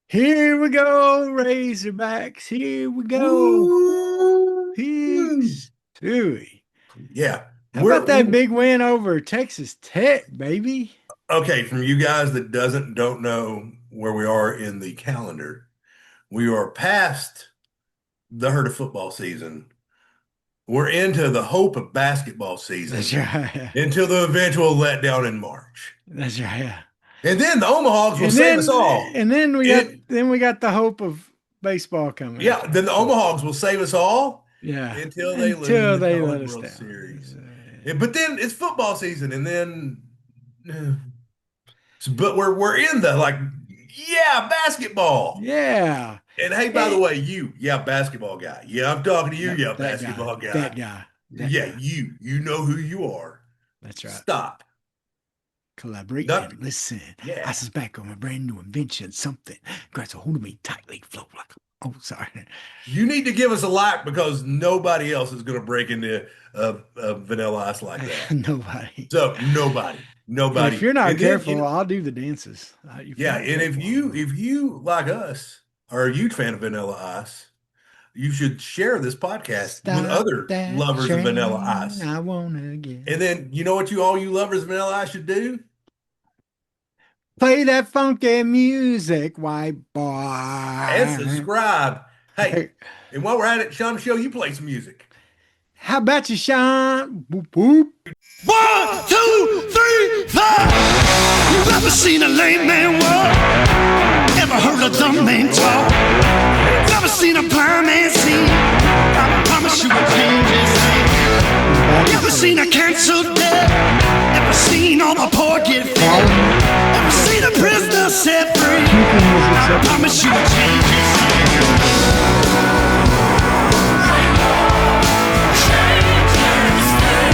Here we go, Razorbacks. Here we go. Woo! Peace. Tooie. Yeah, How about we're that big win over Texas Tech, baby? okay. From you guys that don't know where we are in the calendar, we are past the herd of football season. We're into the hope of basketball That's season right. until the eventual letdown in March, That's right. and then the Omahawks will And save us then all. and then we got It then we got the hope of baseball coming Yeah, then the too. Omahawks will save us all Yeah. until they lose Until the they College let us World down. Series. But then it's football season, and then. But we're in the yeah, basketball. Yeah. And hey, by the Eh, way, yeah, basketball guy. Yeah, I'm talking to you, Yep, yeah, that guy. basketball guy. That guy. That Yeah, guy. you know who you are. That's right. Stop. Collaborate Not, and listen. I yeah. suspect on a brand new invention, something grabs a hold of me tightly, flow like. Oh, sorry. You need to give us a like because nobody else is going to break into vanilla ice like that. Nobody. So And if nobody. you're not And then careful, I'll do the dances. If you're yeah, not and if careful, I you will. if you like us are a huge fan of vanilla ice, you should share this podcast with Stop other that lovers of vanilla train. ice. I wanna get. And then you know what all you lovers of vanilla ice should do? Play that funky music, white And boy. subscribe. Hey, and while we're at it, Sean, show you play some music. How about you, Sean? Boop, boop. 1, 2, 3, 4. You ever seen a lame man walk? Ever heard a dumb man talk? Never seen a blind man see? I promise you a change his name. Everybody Ever say, seen a cancer dead? Ever seen all the poor get fed? follow me. Ever seen a prisoner set free? Keeping his I acceptance. promise you a change his name.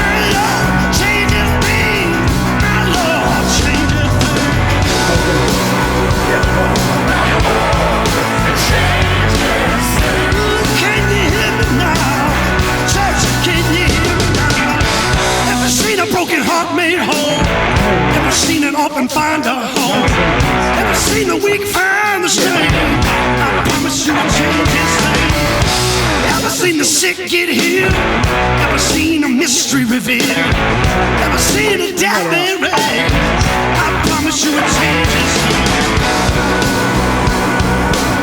My Lord changes things. My Lord changes things. Okay. Can you hear me now? Church, can you hear me now? Ever seen a broken heart made whole? Ever seen an orphan find a home? Ever seen the weak find the strength? I promise you a change his name. Ever seen the sick get healed? Ever seen a mystery revealed? Ever seen a death man raised? I promise you a change his name.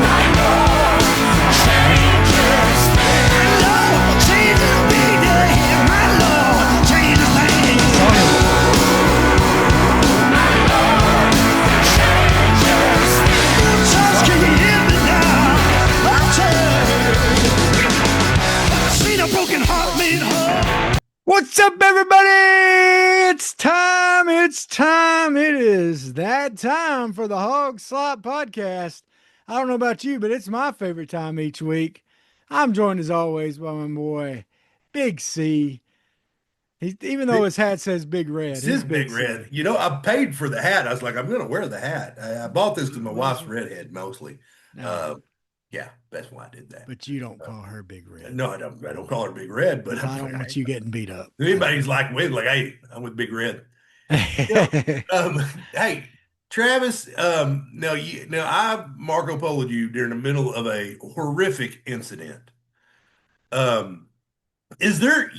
My Lord, change his behavior. My Lord, change his Song name. it. Church, can you hear me now? Oh, church. Ever seen a broken heart made whole? What's up, everybody? It's time. It's time. It is that time for the Hawg Slop podcast. I don't know about you, but it's my favorite time each week. I'm joined as always by my boy, Big C. Even though his hat says Big Red, This is he's Big Big Red. C. I paid for the hat. I was like, I'm going to wear the hat. I bought this because my Well, wife's redhead mostly. no, Uh, yeah, that's why I did that. but you don't Uh, call her Big Red no, I don't. I don't call her Big Red, but because I'm I like, don't want you getting beat up. anybody's like, wait, like, hey, I'm with Big Red. You know, I um, hey, Travis. I Marco Polo'd you during the middle of a horrific incident. Um, is there,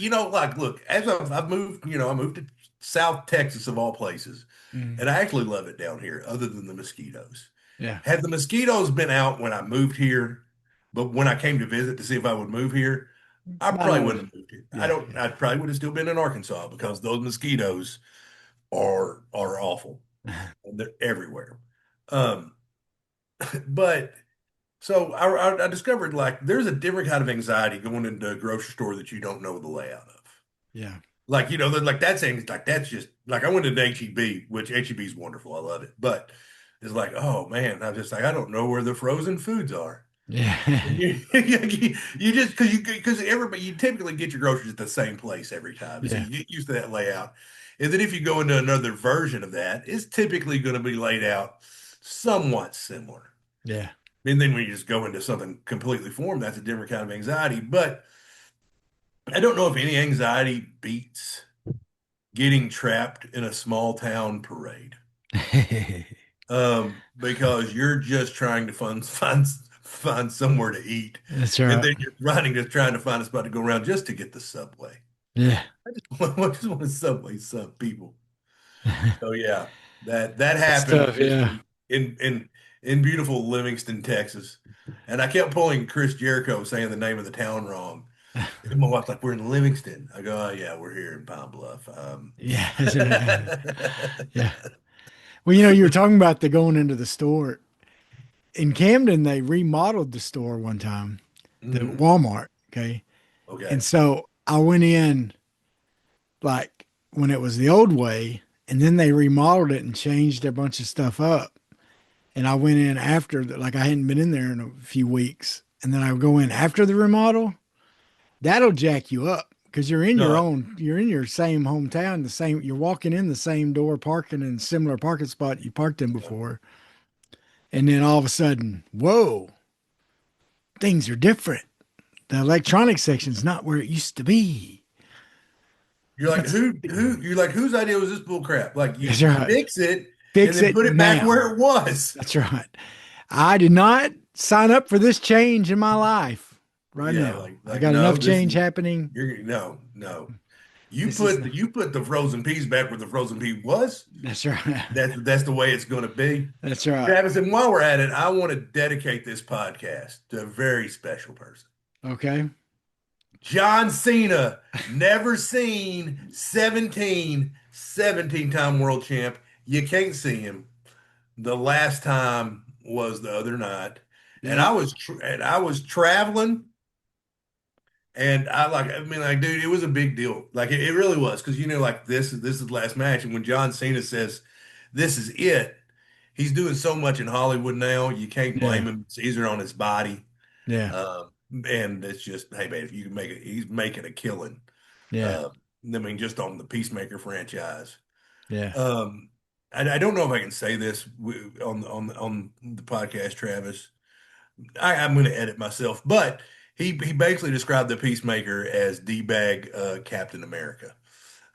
look, as I've moved, I moved to South Texas of all places, Mm, and I actually love it down here, other than the mosquitoes. yeah, Had the mosquitoes been out when I moved here, but when I came to visit to see if I would move here, I might probably not have. wouldn't have moved here. I Yeah, don't. yeah. I probably would have still been in Arkansas because those mosquitoes are awful and they're everywhere. Um, but so I discovered like there's a different kind of anxiety going into a grocery store that you don't know the layout of. Yeah. Like like that saying like that's just like I went to HEB, which HEB is wonderful. I love it, but it's like oh man, I'm just like I don't know where the frozen foods are. Yeah. You just because everybody you typically get your groceries at the same place every time, so Yeah. you get used to that layout. And then if you go into another version of that, it's typically going to be laid out somewhat similar. Yeah. And then when you just go into something completely foreign, that's a different kind of anxiety. But I don't know if any anxiety beats getting trapped in a small town parade. because you're just trying to find somewhere to eat, That's and right. then you're running just trying to find a spot to go around just to get the subway. Yeah. I just want a subway sub, people. So yeah, that That's happened tough. just Yeah. in beautiful Livingston, Texas, and I kept pulling Chris Jericho saying the name of the town wrong. And my wife's like, "We're in Livingston." I go, "Oh yeah, we're here in Pine Bluff." Yeah. That's right. Yeah. Well, you were talking about the going into the store in Camden. They remodeled the store one time, the hmm Walmart. Okay. And Okay. so I went in like when it was the old way, and then they remodeled it and changed a bunch of stuff up. And I went in after, like I hadn't been in there in a few weeks. And then I would go in after the remodel. That'll jack you up because No, you're in your same hometown, you're walking in the same door, parking in similar parking spot you parked in yeah. before. And then all of a sudden, whoa, things are different. The electronic section's not where it used to be. You're like, That's, whose idea was this bull crap? Like that's you right. fix it and Fix then it put it back now. where it was. That's right. I did not sign up for this change in my life right Yeah, now. like I like got no, enough this change is happening. no. You This is put not, the frozen peas back where the frozen pea was. that's right. That's the way it's going to be. That's right. Travis, and while we're at it, I want to dedicate this podcast to a very special person. Okay. John Cena, never seen 17 time world champ. You can't see him. The last time was the other night, and Yeah. I was traveling, and I mean, dude, it was a big deal. Like it really was, because like this is the last match, and when John Cena says this is it, he's doing so much in Hollywood now. You can't Yeah. blame him. It's easier on his body, Yeah. um, and it's just, hey man, if you can make it, he's making a killing. Yeah. I mean, just on the Peacemaker franchise. Yeah. Um, I don't know if I can say this on the podcast, Travis. I'm going to edit myself, but he basically described the Peacemaker as D-bag Captain America.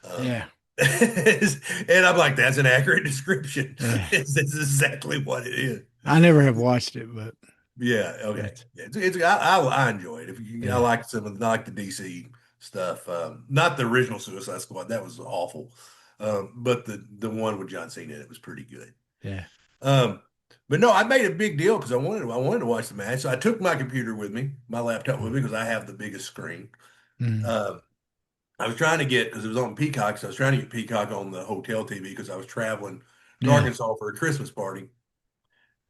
Um, Yeah. and I'm like, that's an accurate description. Yeah. This is exactly what it is. I never have watched it, but Yeah. Okay. that's, Yeah, I enjoy it. If you, I yeah. like I like the DC stuff. Not the original Suicide Squad. That was awful. But the one with John Cena in it was pretty good. Yeah. Um, but no, I made a big deal because I wanted to watch the match. So I took my computer with me, my laptop with me, because I have the biggest screen. Mm. Um, I was trying to get, because it was on Peacock, so I was trying to get Peacock on the hotel TV because I was traveling to Yeah. Arkansas for a Christmas party.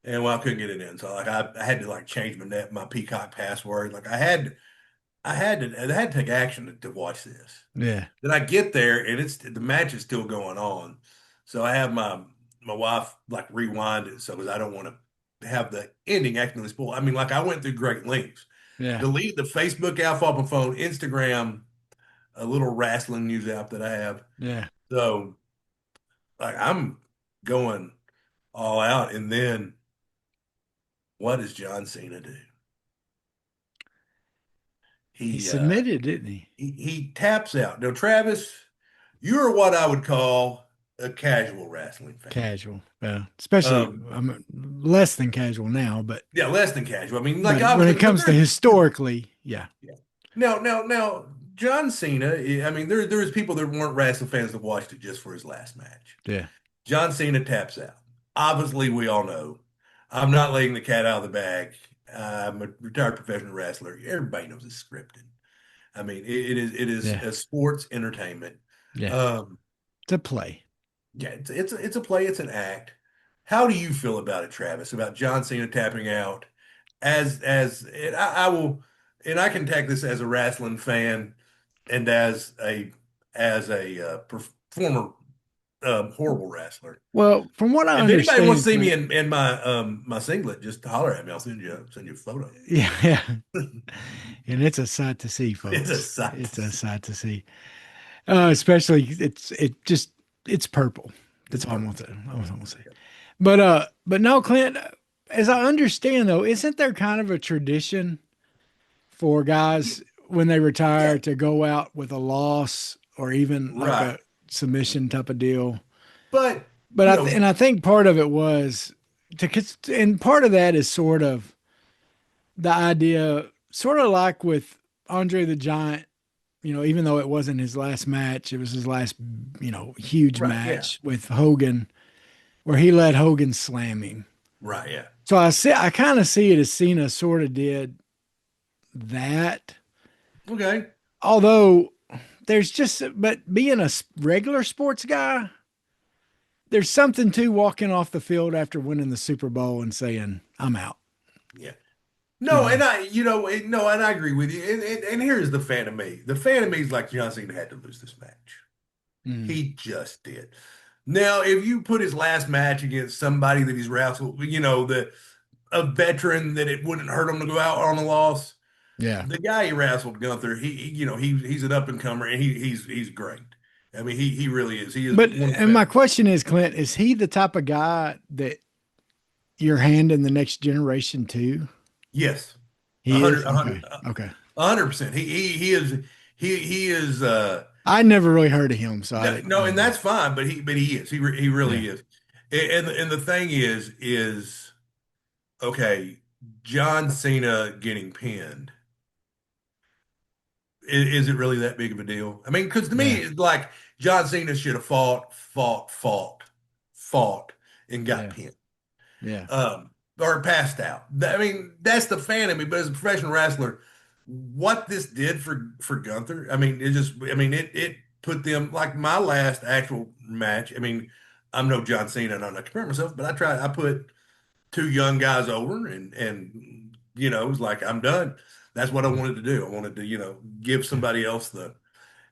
And well, I couldn't get it in. So like I had to like change my Peacock password. Like I had to take action to watch this. Yeah. Then I get there and the match is still going on. So I have my wife like rewind it, so because I don't want to have the ending accidentally spoiled. I mean, like I went through great lengths. Yeah. Delete the Facebook app off my phone, Instagram, a little wrestling news app that I have. Yeah. So like I'm going all out. And then what does John Cena do? He He uh submitted, didn't he? he taps out. Now, Travis, you're what I would call a casual wrestling fan. Casual. Especially Um, I'm less than casual now, yeah, less than casual. I mean, like but when it obviously, but comes to there's historically, yeah. yeah. Now, John Cena. I mean, there's people that weren't wrestling fans that watched it just for his last match. Yeah. John Cena taps out. Obviously, we all know. I'm not letting the cat out of the bag. I'm a retired professional wrestler. Everybody knows it's scripted. I mean, it is Yeah. a sports entertainment. Yeah. Um, To play. yeah, it's a play, it's an act. How do you feel about it, Travis? About John Cena tapping out as and I will, and I can take this as a wrestling fan and as a former horrible wrestler. Well, from what I If anybody wants understand, to see me Clint, in my singlet, just holler at me. I'll send you a photo. yeah, yeah. And it's a sight to see, It's a folks. sight to It's a see. sight to see. Especially it's purple. It's That's all I'm perfect. gonna say. That's all I'm gonna say. But no, Clint, as I understand though, isn't there kind of a tradition for guys when they Yeah, retire to go out with a loss or even like right. a submission type of deal? But But you know, I think part of it was and part of that is sort of the idea, sort of like with Andre the Giant, even though it wasn't his last match, it was his last, huge right, yeah, match with Hogan, where he let Hogan slam him. right, yeah. So I kind of see it as Cena sort of did that. Okay. Although but being a regular sports guy, there's something to walking off the field after winning the Super Bowl and saying, I'm out. Yeah. You No, know? and I, no, and I agree with you. And here's the fan of me. The fan of me is like John Cena had to lose this match. Mm. He just did. Now, if you put his last match against somebody that he's wrestled, a veteran that it wouldn't hurt him to go out on a loss. Yeah. The guy he wrestled, Gunther, he's an up and comer, and he's great. I mean, he really is. He is But, one of the and my best. question is, Clint, is he the type of guy that you're handing the next generation to? Yes, a He hundred, is? a hundred, Okay. Okay. 100%. He is. I never really heard of him, so I No, didn't no, and know. that's fine. But he is. He Yeah. really is. And the thing is okay. John Cena getting pinned. Is it really that big of a deal? I mean, because to me, Yeah. it's like John Cena should have fought, and got Yeah. pinned, Yeah. or passed out. I mean, that's the fan of me. But as a professional wrestler, what this did for Gunther, I mean, it put them like my last actual match. I mean, I'm no John Cena, and I'm not comparing myself, but I put two young guys over, and it was like I'm done. That's what I wanted to do. I wanted to, give somebody else the.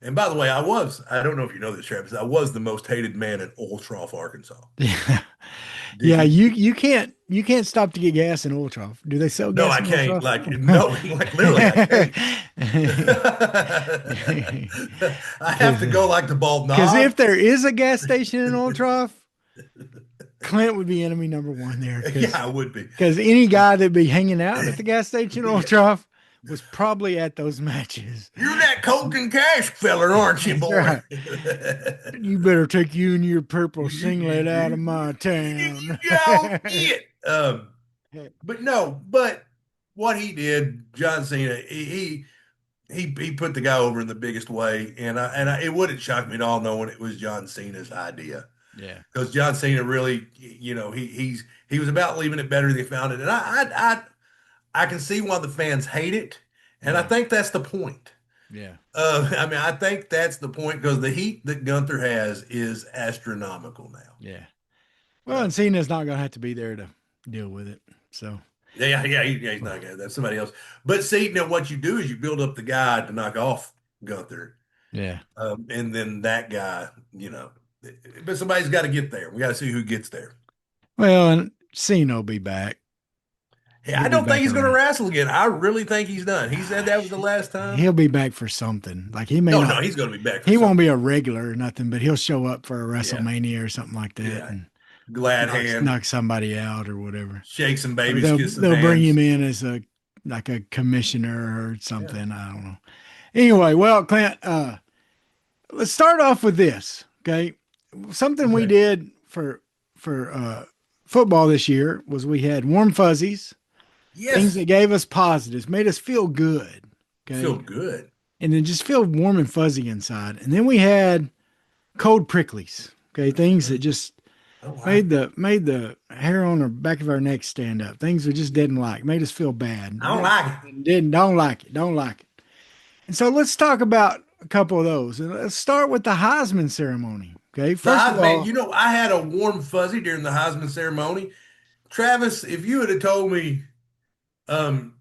And by the way, I don't know if you know this, Travis, I was the most hated man in Old Trough, Arkansas. Yeah. Did Yeah. you? You can't stop to get gas in Oil Trough. Do they sell No, gas I in Oil can't. Trough? Like, no, like literally, I can't. I have to go like the bald Because knob. if there is a gas station in Old Trough, Clint would be enemy number one there. Yeah, I would be. Because any guy that'd be hanging out at the gas station in Old Trough was probably at those matches. You're that Coke and Cash feller, aren't you, That's boy? right. You better take you and your purple singlet out of my town. Go get. But no, but what he did, John Cena, he put the guy over in the biggest way, it wouldn't shock me at all knowing it was John Cena's idea, Yeah. because John Cena really, he was about leaving it better than he found it, and I can see why the fans hate it, and I Yeah. think that's the point. Yeah. I mean, I think that's the point because the heat that Gunther has is astronomical now. Yeah. Well, and Cena's not going to have to be there to deal with it. So, Yeah, he's not gonna. That's somebody else. But see, now what you do is you build up the guy to knock off Gunther, yeah. and then that guy, but somebody's got to get there. We got to see who gets there. Well, and Cena will be back. Hey, He'll I be don't think back he's going to around. wrestle again. I really think he's done. He said that was the last time. He'll be back for something. Like he may No, not. no, he's going to be back for He won't something. be a regular or nothing, but he'll show up for a Yeah, WrestleMania or something like that yeah. and Glad hand, knock somebody out or whatever. shake some Or babies, they'll kiss some they'll bring hands. him in as a commissioner or Yeah. something. I don't know. Anyway, well, Clint, let's start off with this. Okay. Something we Okay. did for football this year was we had warm fuzzies, things Yes. that gave us positives, made us feel good. Feel Okay. good. And then just feel warm and fuzzy inside. And then we had cold pricklies. Okay. Things that just Oh, wow. made the hair on the back of our neck stand up. Things we just didn't like, made us feel bad. I don't like it. Don't like it. Don't like it. And so let's talk about a couple of those. And let's start with the Heisman ceremony. Okay. First of Man, all, I had a warm fuzzy during the Heisman ceremony. Travis, if you had told me um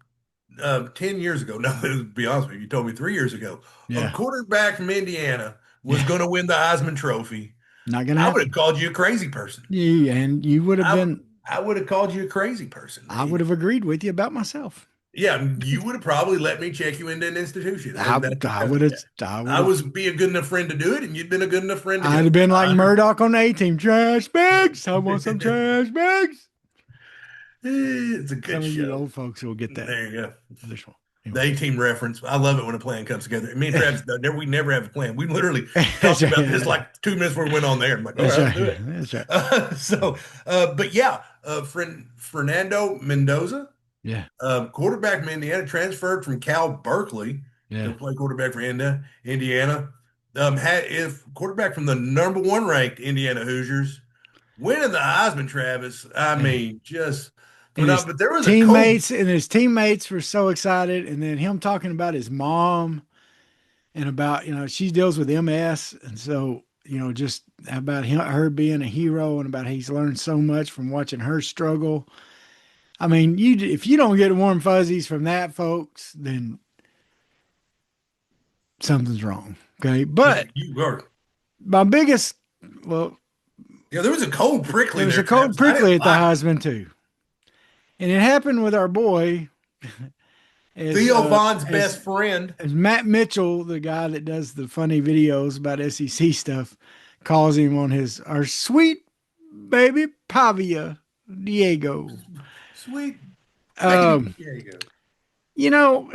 10 years ago, no, to be honest with you, you told me 3 years ago, a yeah, quarterback from Indiana was yeah, going to win the Heisman Trophy, not gonna I would happen. have called you a crazy person. You would have I been. I would have called you a crazy person, I would man. have agreed with you about myself. Yeah, you would have probably let me check you into an institution. I, I would have. I would I have. was be a good enough friend to do it, and you'd been a good enough friend to I'd help have me. been like Murdoch on the A team. Trash bags. I want some trash bags. It's a Some good of you show. old folks will get that. There you go. This one. The Anyway. A-team reference. I love it when a plan comes together. Me and Travis, we never have a plan. We literally That's talked about this right. like 2 minutes before we went on there. I'm like, all right, That's let's right. do it. That's right. But yeah, Fernando Mendoza, Yeah. quarterback from Indiana, transferred from Cal Berkeley to Yeah. play quarterback for Indiana. If quarterback from the number one ranked Indiana Hoosiers winning the Heisman, Travis, I Yeah. mean, just And his phenomenal. But there was a cold. his teammates were so excited. And then him talking about his mom and about, she deals with MS. And so, just about her being a hero and about he's learned so much from watching her struggle. I mean, if you don't get warm fuzzies from that, folks, then something's wrong. Okay. But You are. my biggest, well, Yeah, there was a cold prickly there was there, a cold Travis. I prickly didn't at the like it. Heisman too. And it happened with our boy as, Theo Vaughn's as best friend. as Matt Mitchell, the guy that does the funny videos about SEC stuff, calls him on our sweet baby Pavia Diego. Sweet baby. Um, There you go. you know,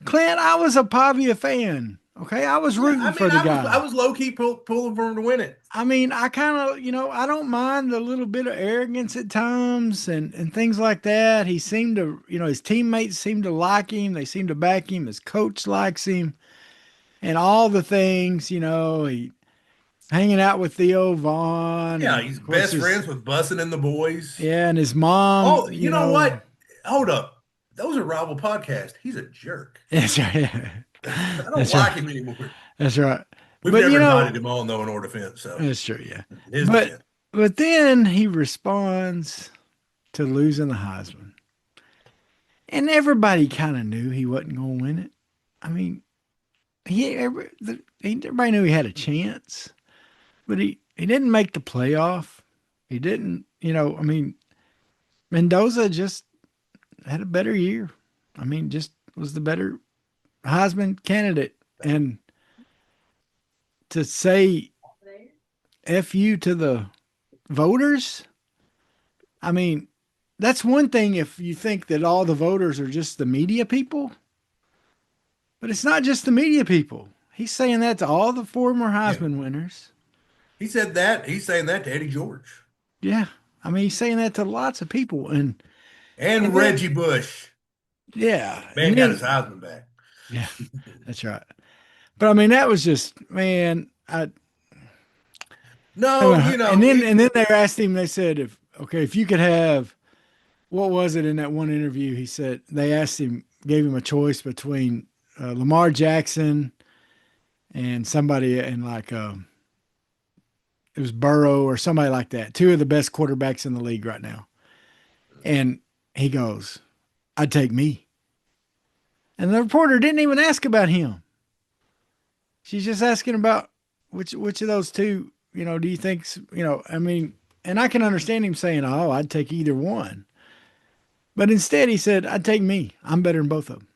Clint, I was a Pavia fan. Okay, I was Yeah, rooting I for mean, the I guy. was low key pulling for him to win it. I mean, I kind of, I don't mind the little bit of arrogance at times and things like that. He seemed to, his teammates seemed to like him. They seemed to back him. His coach likes him and all the things, he hanging out with Theo Vaughn Yeah, and he's of course best his, friends with Bussin' and the boys. yeah, and his mom, Oh, you know what? Hold up. Those are rival podcasts. He's a jerk. that's right. I don't That's right. like him anymore. That's right. We've But, never invited him on though in our defense. So that's true. Yeah. in his But, defense. but then he responds to losing the Heisman. And everybody kind of knew he wasn't going to win it. I mean, everybody knew he had a chance, but he didn't make the playoff. He didn't, I mean, Mendoza just had a better year. I mean, just was the better Heisman candidate. And to say F you to the voters, I mean, that's one thing if you think that all the voters are just the media people. But it's not just the media people. He's saying that to all the former Yeah. Heisman winners. He said that. He's saying that to Eddie George. Yeah. I mean, he's saying that to lots of people. And And then, Reggie Bush. yeah. Man And got his then, Heisman back. yeah, that's right. But I mean, that was just, man, No, you and know, then they asked him, they said, if you could have, what was it in that one interview? He said, they asked him, gave him a choice between Lamar Jackson and somebody in like, it was Burrow or somebody like that, two of the best quarterbacks in the league right now. And he goes, I'd take me. And the reporter didn't even ask about him. She's just asking about which of those two, do you think, I mean, and I can understand him saying, oh, I'd take either one. But instead he said, I'd take me. I'm better than both of them.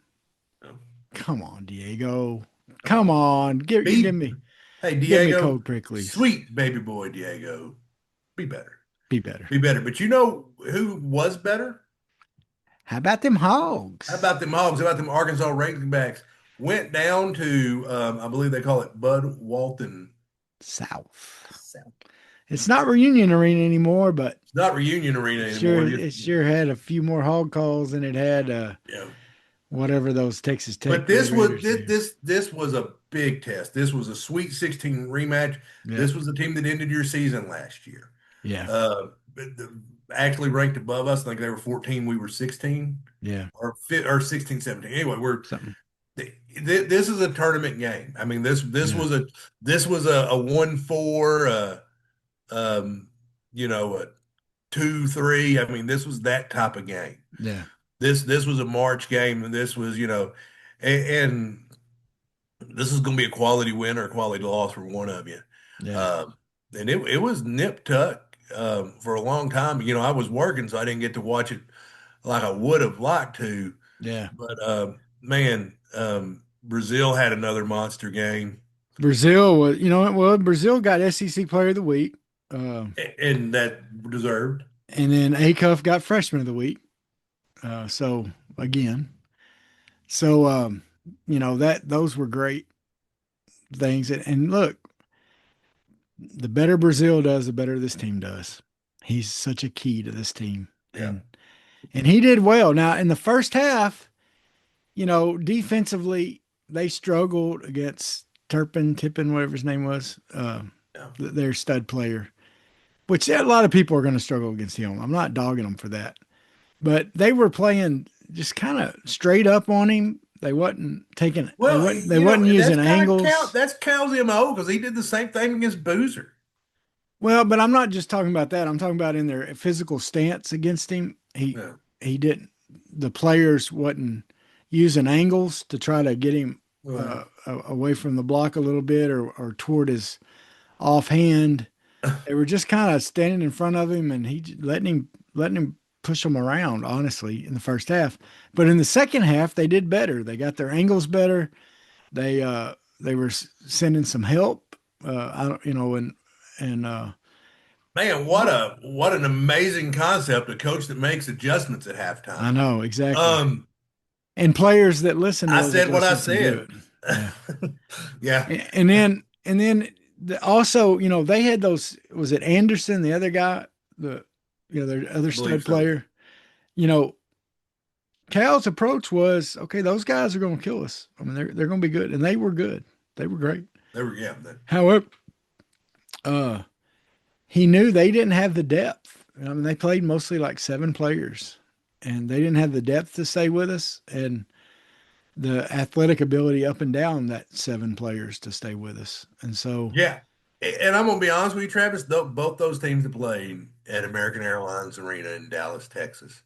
Come on, Diego. Come on. be hey Give me Diego, cold pricklies. sweet baby boy Diego, be better. Be better. Be better. But you know who was better? How about them How hogs? about them Hogs? How about them Arkansas Razorbacks? Went down to, I believe they call it Bud Walton South. South. It's not Reunion Arena anymore, but It's not Reunion Arena sure, anymore. it sure had a few more hog calls than it had Yeah. whatever those Texas But Tech Red Raiders do. this was a big test. This was a Sweet 16 rematch. Yeah, This was the team that ended your season last year. yeah, Actually ranked above us. I think they were 14. We were 16 yeah. or 16, 17. Anyway, Something. this is a tournament game. I mean, Yeah, this was a 1-4, um, a 2-3. I mean, this was that type of game. yeah, This was a March game, and this was, and this is going to be a quality win or a quality loss for one of you. yeah. Um, and it was nip tuck for a long time. I was working, so I didn't get to watch it like I would have liked to. Yeah. But man, Brazil had another monster game, Brazil was, Brazil got SEC Player of the Week, and that deserved. and then Acuff got Freshman of the Week. So again, So, that those were great things. And look, the better Brazil does, the better this team does. He's such a key to this team. Yeah. And he did well. Now, in the first half, defensively, they struggled against Tippin, whatever his name was, Yeah. their stud player, which a lot of people are going to struggle against him. I'm not dogging them for that. But they were playing just kind of straight up on him. They wasn't taking Well, they wasn't and using angles. that's Cal's MO because he did the same thing against Boozer. Well, but I'm not just talking about that. I'm talking about in their physical stance against him. Yeah. He didn't. The players wasn't using angles to try to get him Well, away from the block a little bit or toward his offhand. They were just kind of standing in front of him and letting him push them around. Honestly, in the first half, but in the second half they did better. They got their angles better. They were sending some help. I don't, and man, what an amazing concept, a coach that makes adjustments at I halftime. know exactly. Um, And players that listen to I those said what I adjustments and do said. it. Yeah. Yeah, And then also, they had those, was it Anderson, the other guy, their other I believe stud so. player? You know, Cal's approach was, okay, those guys are going to kill us. I mean, they're going to be good. And they were good. They were great. They were, yeah, However, uh, he knew they didn't have the depth. I mean, they played mostly like 7 players and they didn't have the depth to stay with us. And the athletic ability up and down that 7 players to stay with us. And so, yeah. And I'm gonna be honest with you, Travis. Both those teams that played at American Airlines Arena in Dallas, Texas,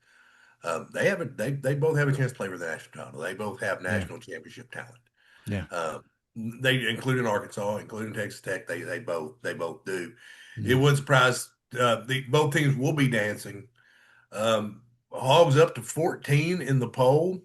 they both have a chance to play for the national title. They both have yeah, national championship talent. yeah. Um, they including Arkansas, including Texas Tech. They both do. It Mm. would surprise the both teams will be dancing. Hogs up to 14 in the poll,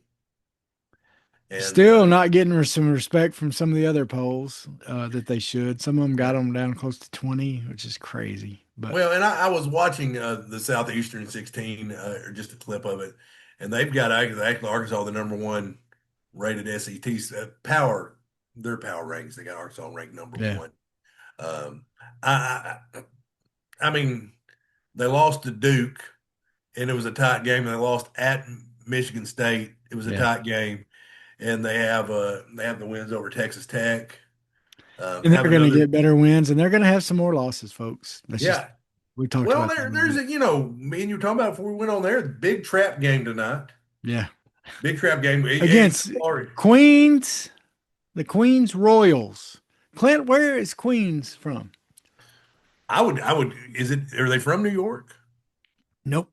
and Still not getting some respect from some of the other polls that they should. Some of them got yeah. them down close to 20, which is crazy. But Well, and I was watching the Southeastern 16, or just a clip of it, and they've got actually Arkansas the number one rated SET power. Their power rankings, they got Arkansas ranked number yeah, one. Um, I mean, they lost to Duke, and it was a tight game. They lost at Michigan State. It was a yeah. tight game, and they have the wins over Texas Tech. And Have they're going to another, get better wins and they're going to have some more losses, folks. That's just, yeah. we talked Well, about that a little there's bit. a me and you were talking about before we went on there. The big trap game tonight. Yeah. Big trap game. Against Sorry. Queens, the Queens Royals. Clint, where is Queens from? I would. Is it? Are they from New York? Nope.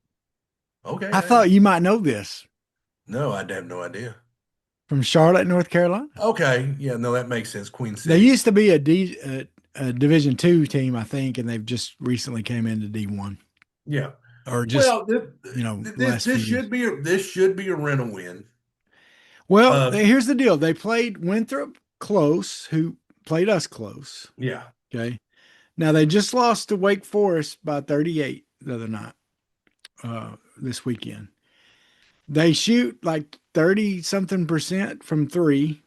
Okay. I thought you might know this. No, I have no idea. From Charlotte, North Carolina. Okay. Yeah. No, that makes sense. Queen They City. used to be a Division two team, I think, and they've just recently came into D1 Yeah. or just Well, the last few this years. should be a rental win. Well, Uh, here's the deal: they played Winthrop close, who played us close. yeah. Okay, now they just lost to Wake Forest by 38 the other night. This weekend, they shoot like 30 something percent from three.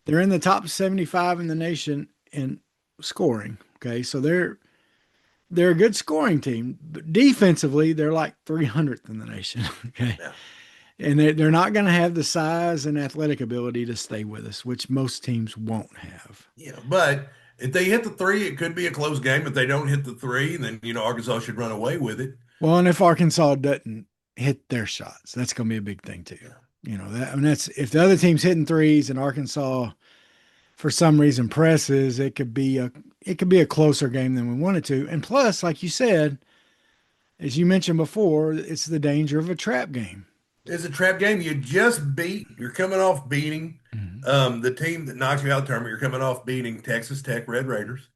They're in the top 75 in the nation in scoring. Okay, so they're a good scoring team, but defensively they're like 300th in the nation. Okay, Yeah. and they're not going to have the size and athletic ability to stay with us, which most teams won't have. Yeah. But if they hit the three, it could be a close game. If they don't hit the three, then Arkansas should run away with it. Well, and if Arkansas doesn't hit their shots, that's going to be a big thing too. Yeah. That's if the other team's hitting threes and Arkansas for some reason presses, it could be a closer game than we wanted to. And plus, like you said, as you mentioned before, it's the danger of a trap game. It's a trap game. You're coming off beating Mhm. the team that knocks you out of the tournament. You're coming off beating Texas Tech Red Raiders.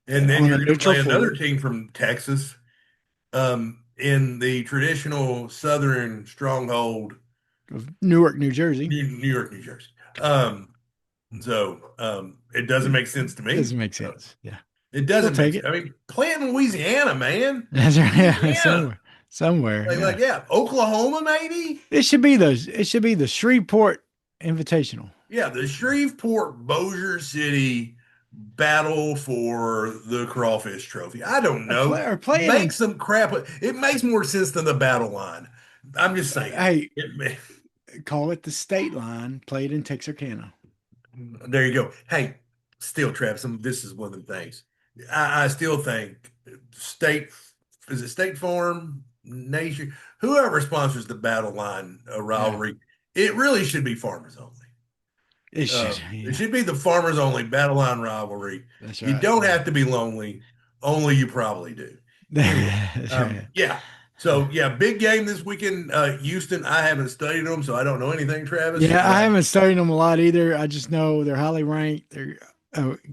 And then On you're a going to neutral play another floor team from Texas in the traditional Southern stronghold, of Newark, New Jersey. New York, New Jersey. It doesn't It make sense to me. doesn't make sense. Yeah. It We'll doesn't make take sense. it. I mean, playing in Louisiana, man. That's right. Yeah, Louisiana. somewhere. somewhere. Like, Yeah. yeah, Oklahoma maybe. It should be the Shreveport Invitational. Yeah, the Shreveport Bossier City battle for the crawfish trophy. I don't know. Or playing Make in. some crap. It makes more sense than the battle line. I'm just saying. Hey, It may- call it the state line. Played in Texarkana. there you go. Hey, still, Travis, this is one of the things. I still think state, is it State Farm, Nation, whoever sponsors the battle line Yeah, rivalry, it really should be farmers only. it should. It Yeah, should be the farmers only battle line rivalry. that's You right. don't have to be lonely, only you probably do. Anyway, That's right. yeah. So yeah, big game this weekend. Houston, I haven't studied them, so I don't know anything, Travis. Yeah, I haven't studied them a lot either. I just know they're highly ranked.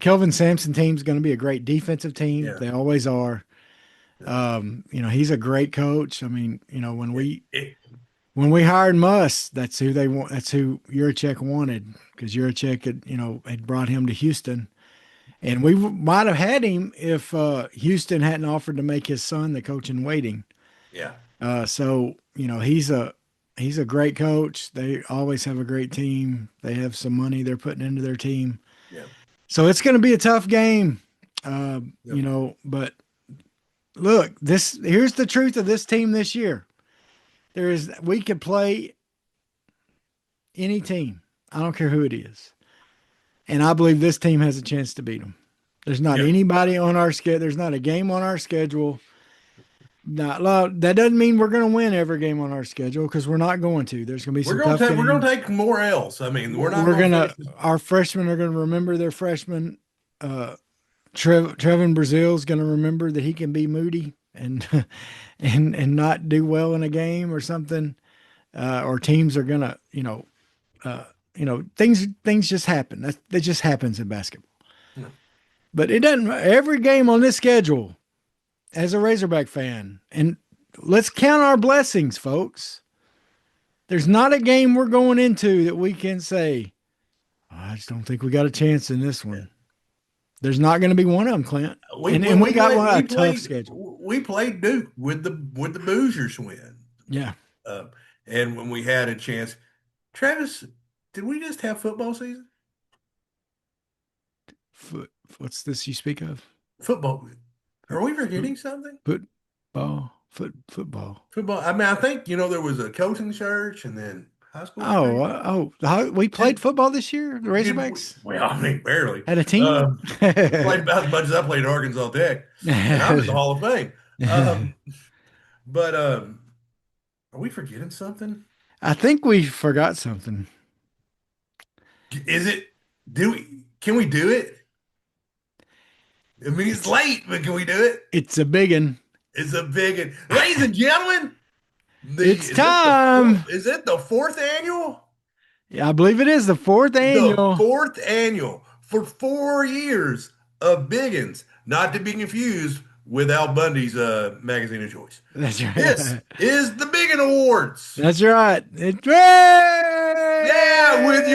Kelvin Sampson team's going to be a great defensive team. Yeah. They always are. Yeah. He's a great coach. I mean, when It, we it, when we hired Muss, that's who they want. That's who Yurachek wanted because Yurachek had brought him to Houston, and we might have had him if Houston hadn't offered to make his son the coach in waiting. yeah. So he's a great coach. They always have a great team. They have some money they're putting into their team. Yeah. So it's going to be a tough game. Yeah. But look, here's the truth of this team this year. We could play any team. I don't care who it is. And I believe this team has a chance to beat them. There's not Yeah. anybody on our schedule. There's not a game on our schedule. That doesn't mean we're going to win every game on our schedule because we're not going to. There's going to be some tough games. We're gonna take more L's. I mean, we're not We're gonna gonna. finish this- Our freshmen are going to remember their freshmen. Trevin Brazil's going to remember that he can be moody and and not do well in a game or something. Or teams are going to, things just happen. That just happens in basketball. Yeah. But it doesn't. Every game on this schedule, as a Razorback fan, and let's count our blessings, folks. There's not a game we're going into that we can say, I just don't think we got a chance in this one. There's not going to be one of them, Clint. We got a tough schedule. We played Duke with the Boozers win. Yeah. And when we had a chance, Travis, did we just have football season? What's this you speak of? Football. Are we forgetting something? Football. Football. I mean, I think, there was a coaching search and then high school. We played football this year? The Razorbacks? Well, I mean, barely. Had a team? Played about as much as I played at Arkansas Tech. And I was in the Hall of Fame. But are we forgetting something? I think we forgot something. Is it, can we do it? I mean, it's late, but can we do it? It's a big one. It's a big one. Ladies and gentlemen, it's time. Is it the fourth annual? Yeah, I believe it is the fourth annual. The fourth annual for 4 years of Biggins, not to be confused with Al Bundy's magazine of choice. That's right. This is the Biggin Awards. That's right. Yeah, with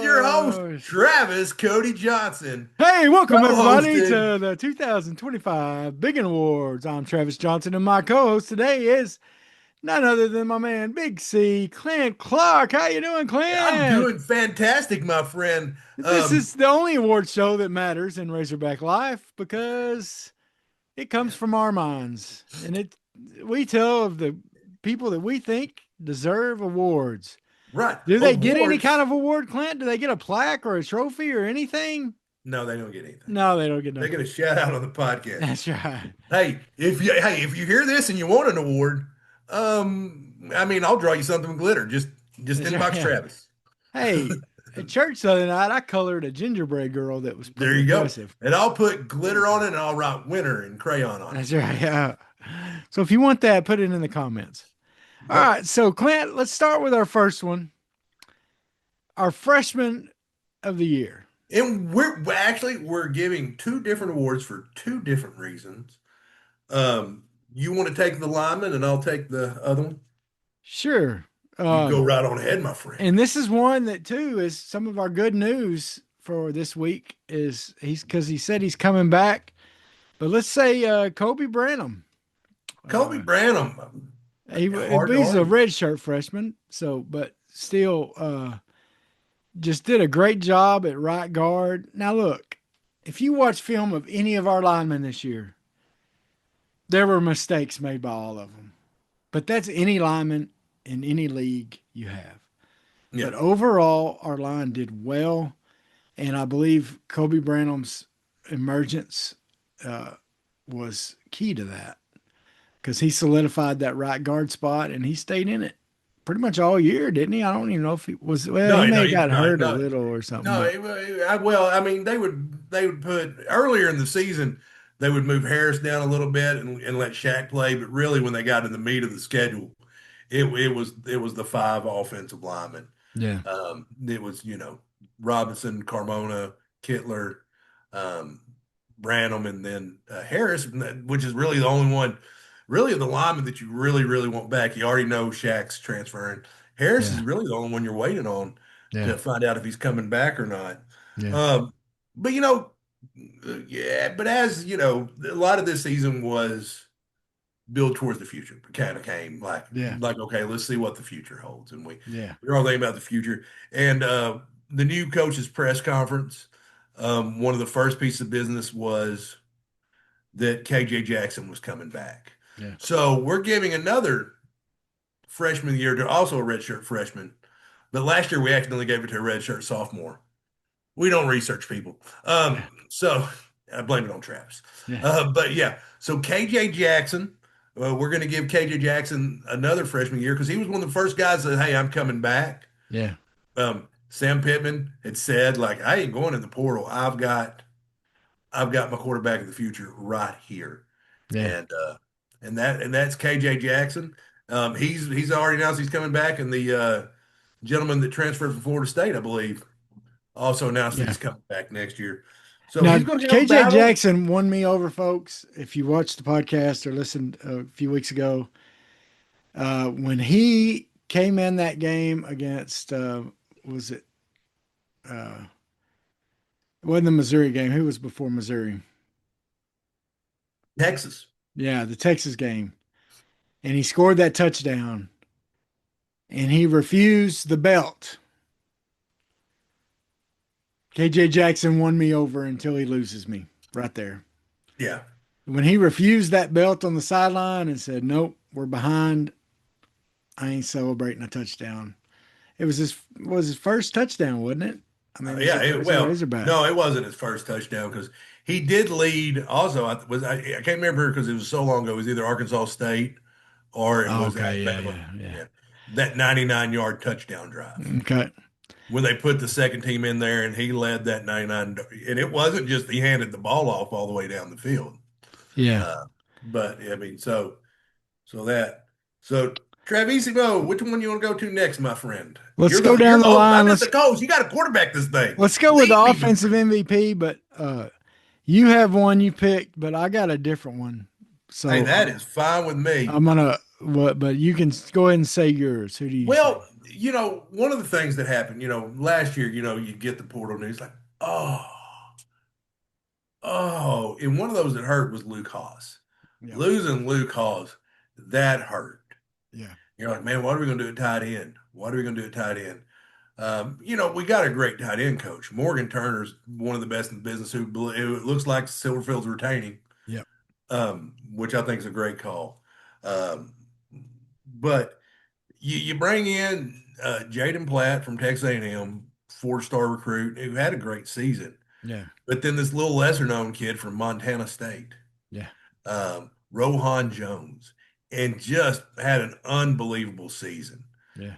your host, Travis Cody Johnson. Hey, welcome everybody Co-hosted. to the 2025 Biggin Awards. I'm Travis Johnson, and my co-host today is none other than my man, Big C, Clint Clark. How you doing, Clint? I'm doing fantastic, my friend. This is the only award show that matters in Razorback life because it comes from our minds, and we tell of the people that we think deserve awards. Right. Do they get any kind of award, Clint? Do they get a plaque or a trophy or anything? No, they don't get anything. No, they don't get nothing. They get a shout out on the podcast. That's right. Hey, if you hear this and you want an award, I'll draw you something with glitter. Just inbox right. Travis. Hey, at church the other night, I colored a gingerbread girl that was pretty There you impressive. go. And I'll put glitter on it and I'll write winner in crayon on it. That's right. Yeah. So if you want that, put it in the comments. All right. So Clint, let's start with our first one. Our freshman of the year. And we're giving 2 different awards for 2 different reasons. You want to take the lineman and I'll take the other one? Sure. You go right on ahead, my friend. And this is one that too is some of our good news for this week is because he said he's coming back. But let's say Kobe Branham. Kobe Branham, hard to He's a argue. redshirt freshman, so but still just did a great job at right guard. Now look, if you watch film of any of our linemen this year, there were mistakes made by all of them. But that's any lineman in any league you have. Yeah, But overall, our line did well, and I believe Kobe Branham's emergence uh, was key to that because he solidified that right guard spot and he stayed in it pretty much all year, didn't he? I don't even know if he was. Well, he no, may no, have got no, hurt a no, little or something, no. but Well, I mean, they would put earlier in the season they would move Harris down a little bit and let Shaq play, but really when they got in the meat of the schedule, it was the five offensive linemen. yeah, It was, Robinson, Carmona, Kittler, um, Branham, and then Harris, which is really the only one, really the lineman that you really, really want back. You already know Shaq's transferring. Harris is yeah, really the only one you're waiting on yeah, to find out if he's coming back or not. yeah, Um, but yeah, but as you know, a lot of this season was build towards the future. It kind of came yeah, like okay, let's see what the future holds, and yeah, we're all thinking about the future. And the new coach's press conference, one of the first pieces of business was that KJ Jackson was coming back. yeah, So we're giving another freshman of the year to also a redshirt freshman, but last year we accidentally gave it to a redshirt sophomore. We don't research people. yeah, So I blame it on Travis. yeah, But yeah, so KJ Jackson, we're going to give KJ Jackson another freshman year because he was one of the first guys that, hey, I'm coming back. yeah, Sam Pittman had said, like, I ain't going in the portal. I've got my quarterback of the future right here. yeah. And that's KJ Jackson. He's already announced he's coming back, and the gentleman that transferred from Florida State, I believe, also announced that Yeah. he's coming back next year. So Now, he's going to have a KJ battle. Jackson won me over, folks. If you watched the podcast or listened a few weeks ago, when he came in that game against, was it, it wasn't the Missouri game. Who was before Missouri? Texas. Yeah, the Texas game. And he scored that touchdown and he refused the belt. KJ Jackson won me over until he loses me right there. Yeah. When he refused that belt on the sideline and said, "Nope, we're behind. I ain't celebrating a touchdown." It was his first touchdown, wasn't it? I mean, it was Yeah. his first Well, Razorback. no, it wasn't his first touchdown because he did lead. Also, I can't remember because it was so long ago. It was either Arkansas State or it Oh, was okay, yeah, Alabama. yeah, yeah. Yeah. That 99-yard touchdown drive Okay, when they put the second team in there and he led that 99. And it wasn't just he handed the ball off all the way down the field. yeah. Uh, but I mean, so that so Travisimo, which one you want to go to next, my friend? Let's You're go the you're down the the host. line. I'm just the coach. You got to quarterback this thing. Let's go with Lead the me, offensive MVP. But you have one you picked, but I got a different one. hey, So that is fine with me. I'm gonna what? But you can go ahead and say yours. Who do you say? Well, one of the things that happened, last year, you get the portal news like, oh, oh, and one of those that hurt was Luke Haas. Yeah, Losing Luke Haas, that hurt. yeah, You're like, man, what are we going to do at tight end? What are we going to do at tight end? We got a great tight end coach. Morgan Turner's one of the best in the business who it looks like Silverfield's retaining, yeah, which I think is a great call. Um, but you bring in Jaden Platt from Texas A&M, four-star recruit who had a great season. yeah, But then this little lesser-known kid from Montana State, yeah, Rohan Jones, and just had an unbelievable season. yeah.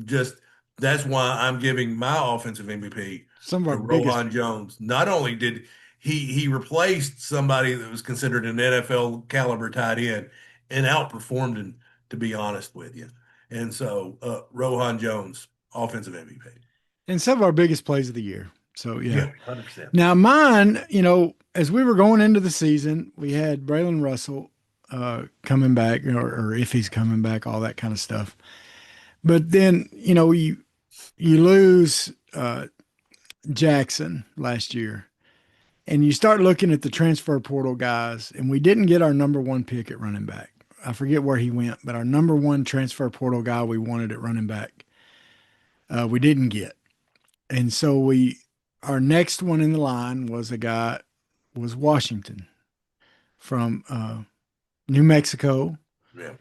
Just that's why I'm giving my offensive MVP Some of our to biggest. Rohan Jones. Not only did he replaced somebody that was considered an NFL caliber tight end and outperformed him, to be honest with you. And so Rohan Jones, offensive MVP. And some of our biggest plays of the year. So yeah. Yeah, 100%. Now mine, as we were going into the season, we had Braylon Russell coming back, or if he's coming back, all that kind of stuff. But then, you lose Jackson last year, and you start looking at the transfer portal guys, and we didn't get our number one pick at running back. I forget where he went, but our number one transfer portal guy we wanted at running back, we didn't get. And so our next one in the line was a guy, was Washington from New Mexico. Yeah.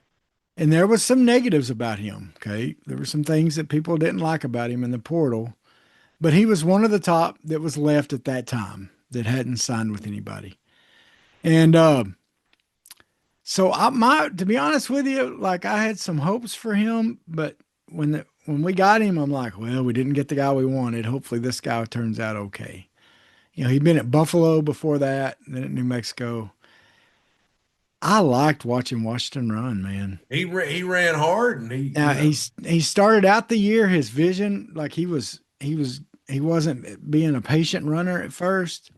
And there was some negatives about him. Okay. There were some things that people didn't like about him in the portal, but he was one of the top that was left at that time that hadn't signed with anybody. And so to be honest with you, like I had some hopes for him, but when we got him, I'm like, well, we didn't get the guy we wanted. Hopefully this guy turns out okay. He'd been at Buffalo before that, then at New Mexico. I liked watching Washington run, man. He ran hard, and Now he started out the year, his vision, like he wasn't being a patient runner at first,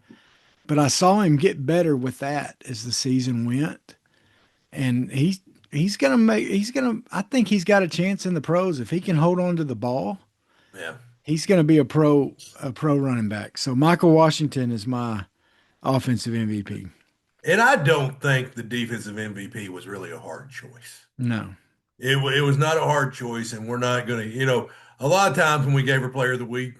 but I saw him get better with that as the season went. And I think he's got a chance in the pros if he can hold on to the ball. yeah. He's gonna be a pro running back. So Michael Washington is my offensive MVP. And I don't think the defensive MVP was really a hard choice. No. It was not a hard choice, and we're not going to, a lot of times when we gave her player of the week,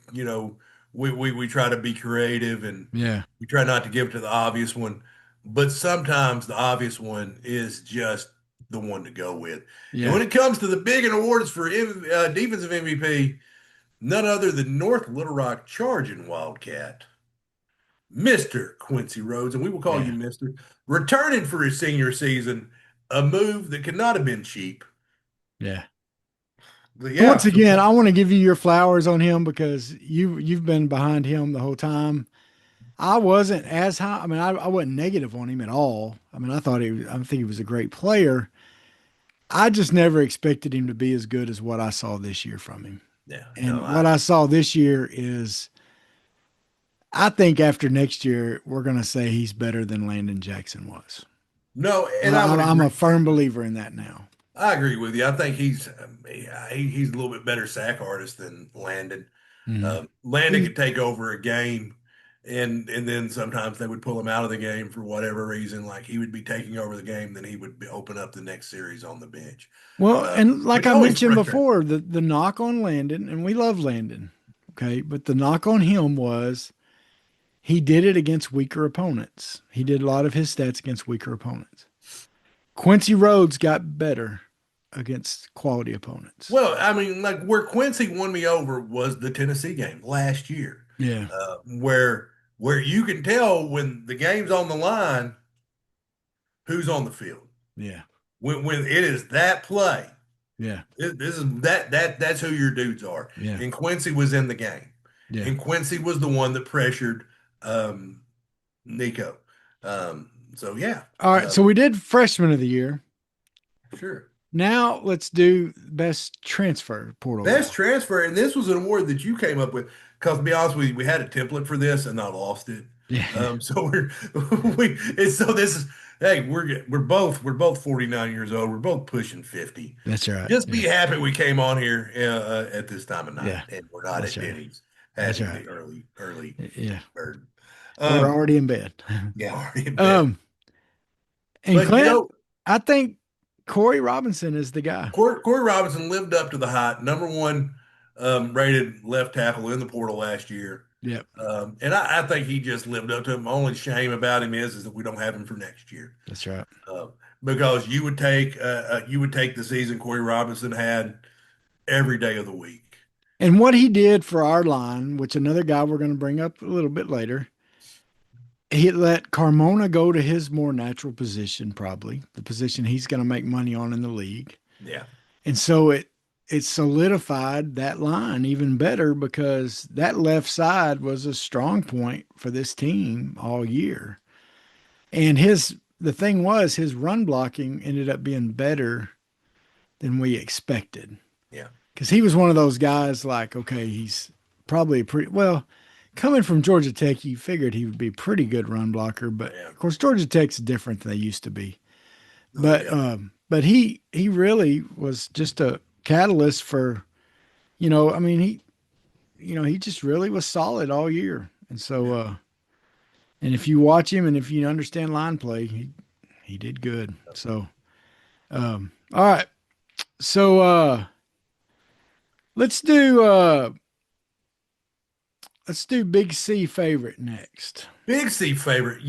we try to be creative and Yeah. we try not to give it to the obvious one. But sometimes the obvious one is just the one to go with. And when Yeah. it comes to the big awards for defensive MVP, none other than North Little Rock Charging Wildcat, Mr. Quincy Rhodes, and we will call you Yeah. Mr. Returning for his senior season, a move that could not have been cheap. Yeah. But Once again, I want to give you your flowers on him because you've been behind him the whole time. I wasn't as high. I mean, I wasn't negative on him at all. I mean, I think he was a great player. I just never expected him to be as good as what I saw this year from him. yeah, And no, what I saw this year is, I think after next year, we're going to say he's better than Landon Jackson was. no, and I would I'm agree. a firm believer in that now. I agree with you. I think he's a little bit better sack artist than Landon. Mhm. Landon could take over a game, and then sometimes they would pull him out of the game for whatever reason. Like he would be taking over the game, then he would open up the next series on the bench. Well, and But like he I always mentioned frustrated. before, the knock on Landon, and we love Landon, okay, but the knock on him was he did it against weaker opponents. He did a lot of his stats against weaker opponents. Quincy Rhodes got better against quality opponents. Well, I mean, like where Quincy won me over was the Tennessee game last year, Yeah, where you can tell when the game's on the line who's on the field. yeah, When it is that play, yeah, this is that's who your dudes are. yeah, And Quincy was in the game, yeah. and Quincy was the one that pressured Nico. So yeah, All right, so we did freshman of the year. sure. Now let's do best transfer portal Best guy. transfer, and this was an award that you came up with. Because to be honest with you, we had a template for this, and I lost it. Yeah, So we're and so this is hey we're both 49 years old. We're both pushing 50. that's right. Just be Yeah, happy we came on here at this time of night, yeah, and we're not that's at right. Denny's That's having right. the early Yeah, bird. we're Um, already in bed. yeah, already in bed. And But Clint, I think Corey Robinson is the guy. Corey Robinson lived up to the hype. Number one rated left tackle in the portal last year. Yep, And I think he just lived up to him. Only shame about him is that we don't have him for next year. that's right. Uh, because you would take the season Corey Robinson had every day of the week. And what he did for our line, which another guy we're going to bring up a little bit later, he let Carmona go to his more natural position, probably the position he's going to make money on in the league. Yeah. And so it solidified that line even better because that left side was a strong point for this team all year. And the thing was his run blocking ended up being better than we expected. Yeah. Because he was one of those guys like, okay, he's probably coming from Georgia Tech, you figured he would be a pretty good run blocker, but Yeah. of course Georgia Tech's different than they used to be. Oh, But yeah. but he really was just a catalyst for, I mean he just really was solid all year. And so and if you watch him and if you understand line play, he did good. So All right. So let's do uh let's do Big C favorite next. Big C favorite.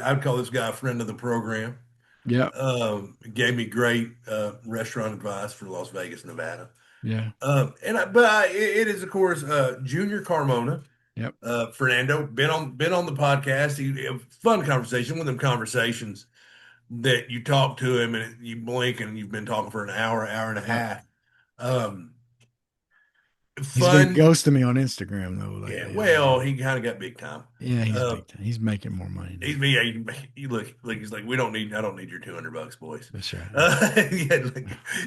I'd call this guy a friend of the program. Yep. Gave me great restaurant advice for Las Vegas, Nevada. Yeah. It is of course Junior Carmona. Yep. Fernando been on the podcast. Fun conversation. One of them conversations that you talk to him and you blink and you've been talking for an hour and a Yep. half. Um, He's been Fun. ghosting me on Instagram though Yeah. lately. I don't Well, know. he kind of got big time. Yeah, he's Uh, big time. He's making more money he's now. yeah, he look like he's like, I don't need your $200, boys. That's right. Yeah,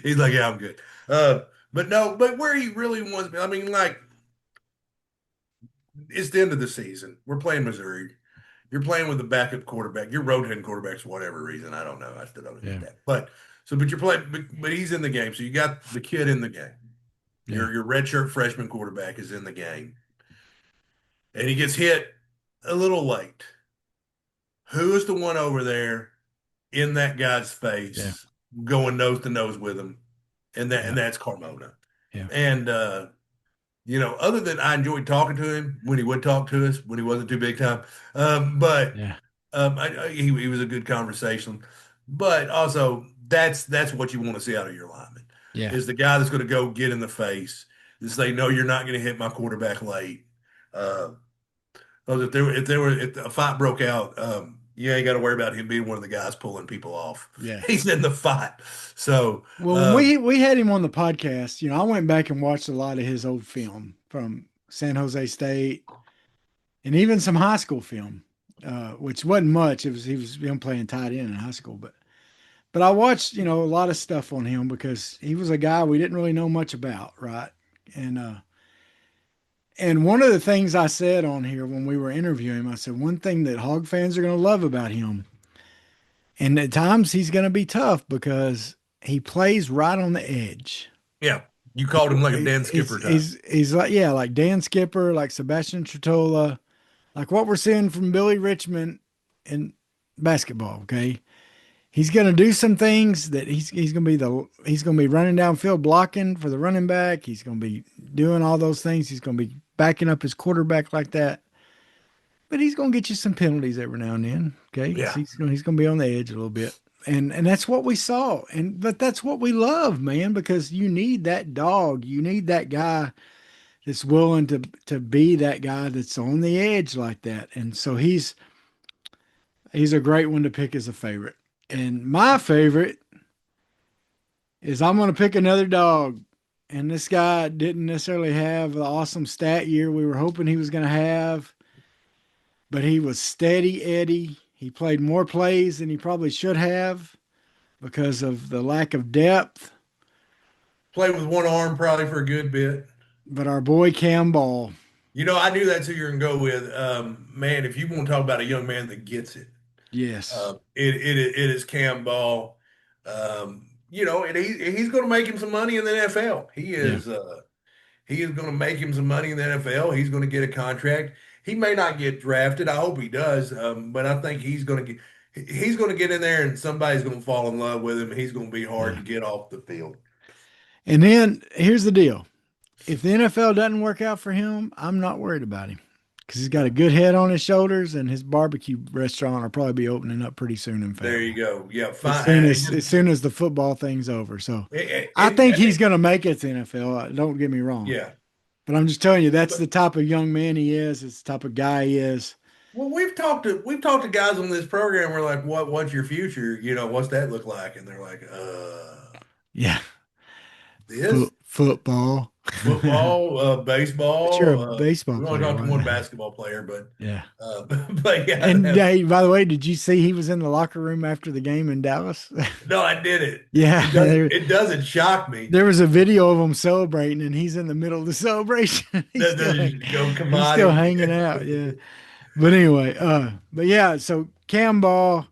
he's like, yeah, I'm good. But no, but where he really wants, I mean, like, it's the end of the season. We're playing Missouri. You're playing with the backup quarterback. You're rotating quarterbacks for whatever reason. I don't know. I still don't get Yeah. that. But you're playing, but he's in the game. So you got the kid in the game. Yeah. Your redshirt freshman quarterback is in the game, and he gets hit a little late. Who is the one over there in that guy's Yeah. face, going nose to nose with him? And Yeah. that's Carmona. Yeah. And other than I enjoyed talking to him when he would talk to us when he wasn't too big time. But Yeah. he was a good conversation. But also that's what you want to see out of your lineman Yeah. is the guy that's going to go get in the face and say, no, you're not going to hit my quarterback late. Uh, because if a fight broke out, you ain't got to worry about him being one of the guys pulling people off. Yeah. He's in the fight. So Well, when we had him on the podcast, I went back and watched a lot of his old film from San Jose State and even some high school film, which wasn't much. He was him playing tight end in high school, but I watched a lot of stuff on him because he was a guy we didn't really know much about, right? And one of the things I said on here when we were interviewing him, I said one thing that Hog fans are going to love about him, and at times he's going to be tough because he plays right on the edge. yeah, you called him like a Dan Skipper type. He's like, yeah, like Dan Skipper, like Sebastian Tretola, like what we're seeing from Billy Richmond in basketball. Okay, he's going to do some things that he's going to be he's going to be running downfield blocking for the running back. He's going to be doing all those things. He's going to be backing up his quarterback like that. But he's going to get you some penalties every now and then. Okay, Yeah. he's going to be on the edge a little bit. And that's what we saw. But that's what we love, man, because you need that dog. You need that guy that's willing to be that guy that's on the edge like that. And so he's a great one to pick as a favorite. And my favorite is I'm going to pick another dog. And this guy didn't necessarily have the awesome stat year we were hoping he was going to have, but he was steady Eddie. He played more plays than he probably should have because of the lack of depth. Played with one arm probably for a good bit. But our boy Cam Ball, I knew that's who you're going to go with. Man, if you want to talk about a young man that gets it, yes, it is Cam Ball. And he's going to make him some money in the NFL. yeah, He is going to make him some money in the NFL. He's going to get a contract. He may not get drafted. I hope he does. But I think he's going to get in there and somebody's going to fall in love with him. He's going to be hard yeah. to get off the field. And then here's the deal. If the NFL doesn't work out for him, I'm not worried about him because he's got a good head on his shoulders and his barbecue restaurant will probably be opening up pretty soon in There you Fayetteville. go. Yeah, As fine. soon as soon as the football thing's over. So I And- think he's going to make it to the NFL. Don't get me wrong. yeah. But I'm just telling you, that's But- the type of young man he is. It's the type of guy he is. Well, we've talked to guys on this program. We're like, what's your future? What's that look like? And they're like, Yeah. this Football. football, baseball. But you're a baseball We only player. talked to right? one basketball player, but Yeah. but yeah. And hey, by the way, did you see he was in the locker room after the game in Dallas? No, I did it. Yeah. It doesn't shock me. There was a video of him celebrating, and he's in the middle of the celebration. He's still hanging out. Yeah. But anyway, but yeah, so Cam Ball,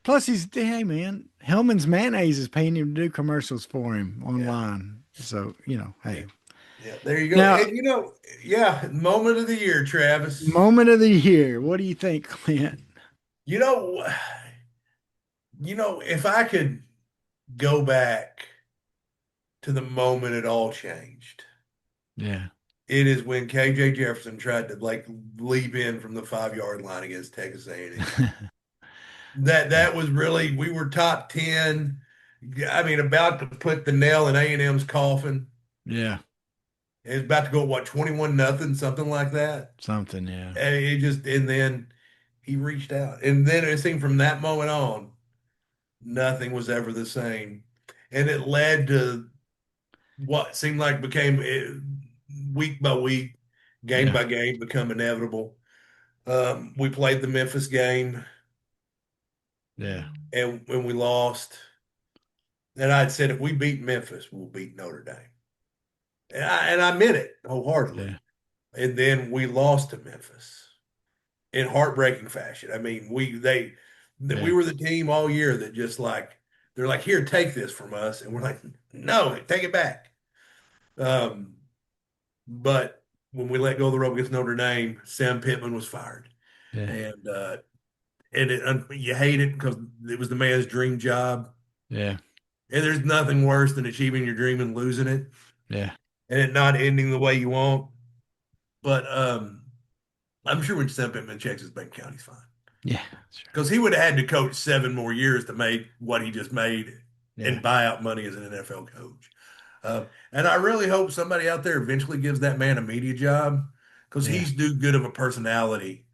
plus hey man, Hellman's Mayonnaise is paying him to do commercials for him online. So, hey. Yeah, there you go. Now- And, moment of the year, Travis. Moment of the year. What do you think, Clint? You know, if I could go back to the moment it all changed. Yeah. It is when KJ Jefferson tried to like leap in from the 5 yard line against Texas A&M. That was really we were top 10. I mean, about to put the nail in A&M's coffin. Yeah. It was about to go what 21-0, something like that. Something. Yeah. And it just and then he reached out, and then it seemed from that moment on, nothing was ever the same, and it led to what seemed like became week by week, game Yeah. by game, become inevitable. We played the Memphis game, Yeah. and when we lost, and I'd said if we beat Memphis, we'll beat Notre Dame, and I meant it wholeheartedly. Yeah. And then we lost to Memphis in heartbreaking fashion. I mean, we Yeah. were the team all year that just like they're like, here, take this from us, and we're like, no, take it back. Um, but when we let go of the rope against Notre Dame, Sam Pittman was fired, Yeah. and you hate it because it was the man's dream job, Yeah. and there's nothing worse than achieving your dream and losing it, Yeah. and it not ending the way you want. But I'm sure when Sam Pittman checks his bank account, he's fine. Yeah. Sure. Because he would have had to coach 7 more years to make what he just made Yeah. and buyout money as an NFL coach. And I really hope somebody out there eventually gives that man a media job because Yeah. he's too good of a personality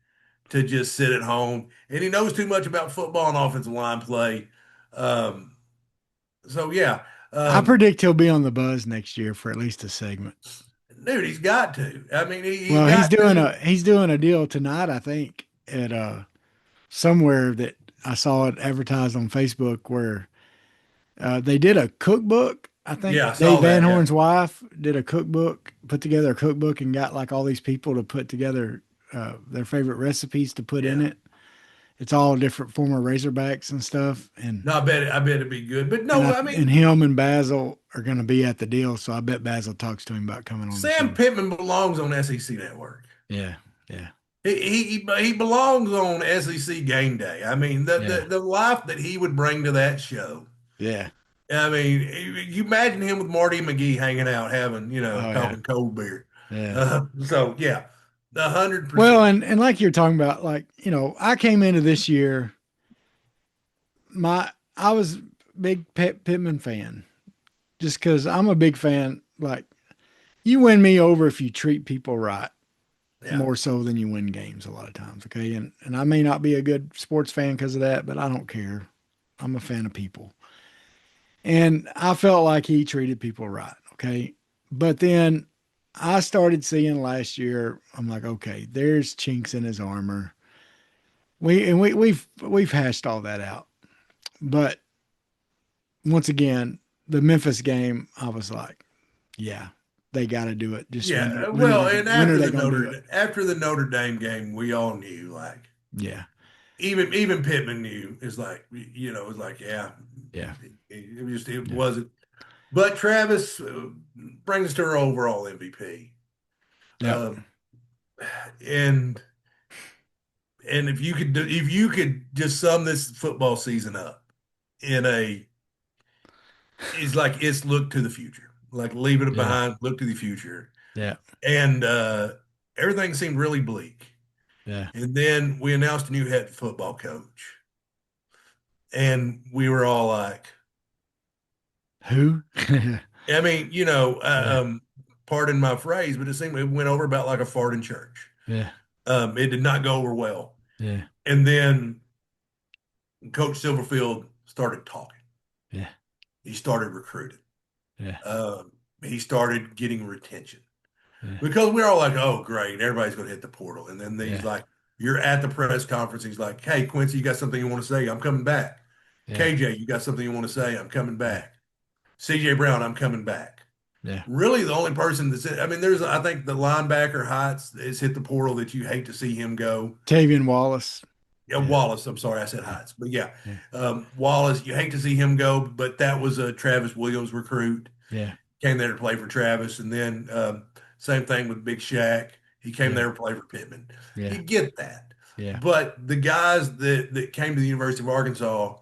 to just sit at home. And he knows too much about football and offensive line play. Um, so, yeah. I predict he'll be on the buzz next year for at least a segment. Dude, he's got to. I mean, he Well, got to. he's doing a deal tonight, I think, at somewhere that I saw it advertised on Facebook where they did a cookbook. I think Yeah, I Dave saw Van that. Yeah. Horn's wife did a cookbook, put together a cookbook, and got like all these people to put together their favorite recipes to put in Yeah. it. It's all different former Razorbacks and stuff, No, I bet it'd be good. But and no, I and mean, him and Basil are going to be at the deal. So I bet Basil talks to him about coming on the Sam show. Pittman belongs on SEC Network. Yeah, yeah, He belongs on SEC Game Day. I mean, yeah, the life that he would bring to that show. yeah. I mean, you imagine him with Marty McGee hanging out, having Oh yeah, talking cold beer. yeah. So yeah, 100%. Well, and like you're talking about, like I came into this year. I was big Pittman fan just because I'm a big fan. Like you win me over if you treat people right Yeah, more so than you win games a lot of times. Okay, and I may not be a good sports fan because of that, but I don't care. I'm a fan of people, and I felt like he treated people right. Okay, but then I started seeing last year. I'm like, okay, there's chinks in his armor. We've hashed all that out, but once again, the Memphis game, I was like, yeah, they got to do it. Just yeah. when are Well, they and when are they going to do it? After the Notre Dame game, we all knew like Yeah, even Pittman knew it's like it's like yeah, yeah, it yeah, wasn't. But Travis brings us to our overall MVP. yep, Um, and if you could just sum this football season up in a it's like it's look to the future. Like leave it yeah, behind, look to the future. yeah, And everything seemed really bleak. yeah. And then we announced a new head football coach. And we were all like, Who? I mean, Yeah, pardon my phrase, but it seemed it went over about like a fart in church. yeah, It did not go over well. yeah, And then Coach Silverfield started talking. yeah, He started recruiting. yeah, Um, he started getting retention yeah, because we're all like, oh, great, everybody's going to hit the portal. And then he's yeah, like, you're at the press conference. He's like, hey, Quincy, you got something you want to say? I'm coming back. yeah, KJ, you got something you want to say? I'm coming yeah, back. CJ Brown, I'm coming back. yeah. Really, the only person I mean, I think the linebacker Heights has hit the portal that you hate to see him go. Tavian Wallace. Yeah, Yeah, Wallace. I'm sorry, I said yeah, Heights, but yeah, yeah, Wallace. You hate to see him go, but that was a Travis Williams recruit. yeah, Came there to play for Travis, and then same thing with Big Shaq. He came yeah, there to play for Pittman. yeah, You get that, yeah, but the guys that came to the University of Arkansas,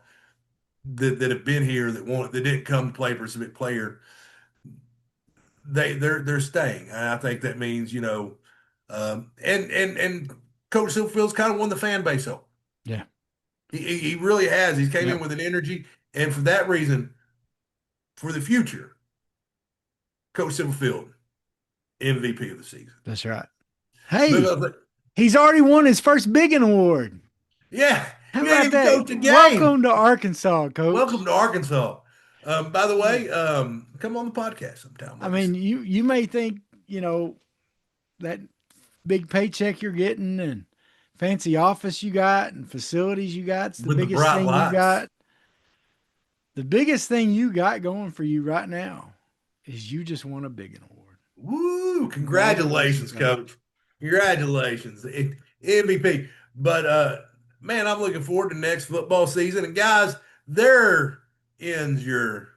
that have been here that didn't come to play for a specific player, they're staying. And I think that means, and Coach Silverfield's kind of won the fan base over. Yeah. He really has. He came in Yep. with an energy, and for that reason, for the future, Coach Silverfield, MVP of the season. That's right. Hey, But, he's already won his first Biggin Award. yeah, How you about ain't even that? coached a game. Welcome to Arkansas, Coach. Welcome to Arkansas. By the way, come on the podcast sometime. I mean, you may think, that big paycheck you're getting and fancy office you got and facilities you got, it's the with the biggest bright thing you lights. got. The biggest thing you got going for you right now is you just won a Biggin Award. Woo! Congratulations, Coach. Congratulations, MVP. But man, I'm looking forward to next football season. And guys, there ends your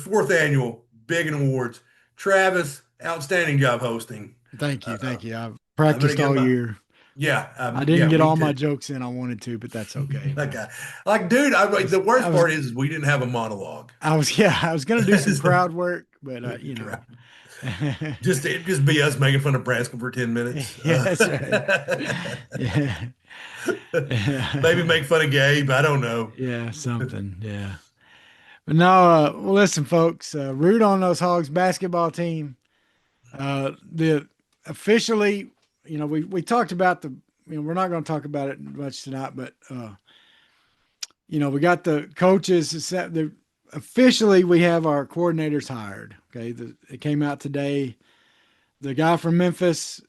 fourth annual Biggin Awards. Travis, outstanding job hosting. Thank you. I've practiced all year. Yeah, I didn't get me all too. my jokes in. I wanted to, but that's okay. Okay. Like, dude, the worst part is we didn't have a monologue. I was going to do some crowd work, but just be us making fun of Brasco for 10 minutes. Yeah, that's right. Yeah. Maybe make fun of Gabe. I don't know. Yeah, something. Yeah. But no, well, listen, folks, root on those Hogs basketball team. The officially, we talked about we're not going to talk about it much tonight, but, we got the coaches. Officially, we have our coordinators hired. Okay. It came out today. The guy from Memphis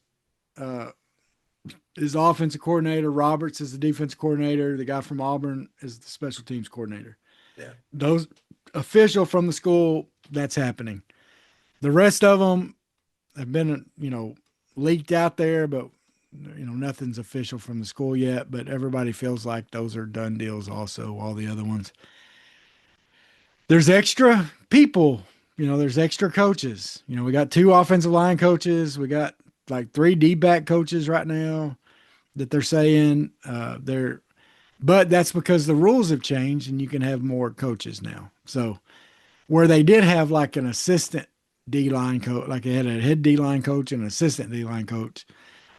is the offensive coordinator. Roberts is the defensive coordinator. The guy from Auburn is the special teams coordinator. Yeah. Those official from the school, that's happening. The rest of them have been, leaked out there, but nothing's official from the school yet, but everybody feels like those are done deals also, all the other ones. There's extra people, there's extra coaches. We got 2 offensive line coaches. We got like 3 D-back coaches right now that they're saying but that's because the rules have changed and you can have more coaches now. So where they did have like an assistant D-line coach, like they had a head D-line coach and an assistant D-line coach,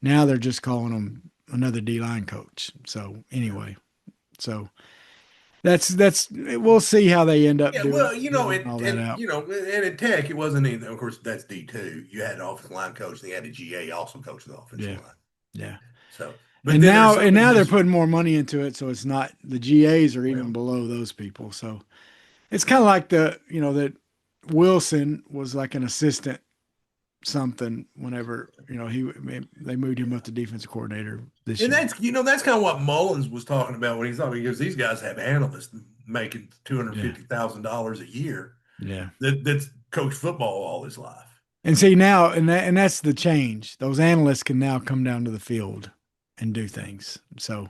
now they're just calling them another D-line coach. So anyway, that's we'll see how they end up doing. Well, and at Tech, it wasn't anything. Of course, that's D2. You had an offensive line coach, and you had a GA also coach the offensive line. Yeah. So, and now they're putting more money into it, so it's not the GAs are even below those people. So it's kind of like that Wilson was like an assistant something whenever they moved him up to defensive coordinator this year. And that's kind of what Mullins was talking about when he's talking, because these guys have analysts making $250,000 a year. Yeah, that's coached football all his life. And see now, and that's the change. Those analysts can now come down to the field and do things. So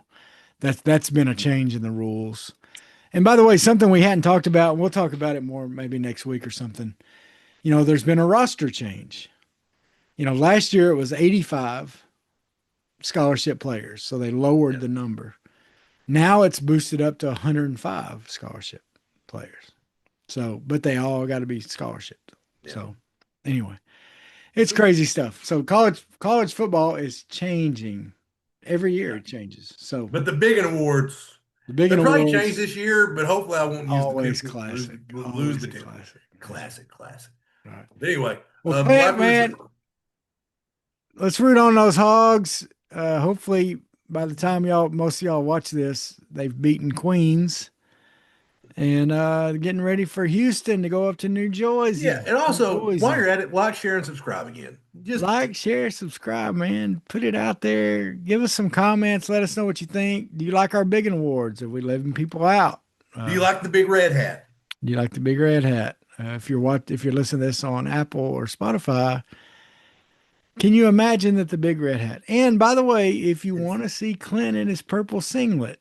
that's been a change in the rules. And by the way, something we hadn't talked about, and we'll talk about it more maybe next week or something. There's been a roster change. Last year it was 85 scholarship players, so they lowered the number. Now it's boosted up to 105 scholarship players. So, but they all got to be scholarship. Yeah. So, anyway, it's crazy stuff. So college football is changing every year. It changes. So, but the Biggin Awards, they probably changed this year, but hopefully I won't use always the classic. Lose the classic. Right. But anyway, well, man. Let's root on those Hogs. Hopefully, by the time most of y'all watch this, they've beaten Queens and getting ready for Houston to go up to New Jersey. Yeah, and also while you're at it, like, share, and subscribe again. Just like, share, subscribe, man. Put it out there. Give us some comments. Let us know what you think. Do you like our Biggin Awards? Are we leaving people out? Do you like the big red hat? Do you like the big red hat? If you're listening to this on Apple or Spotify. Can you imagine that the big red hat? And by the way, if you want to see Clint in his purple singlet,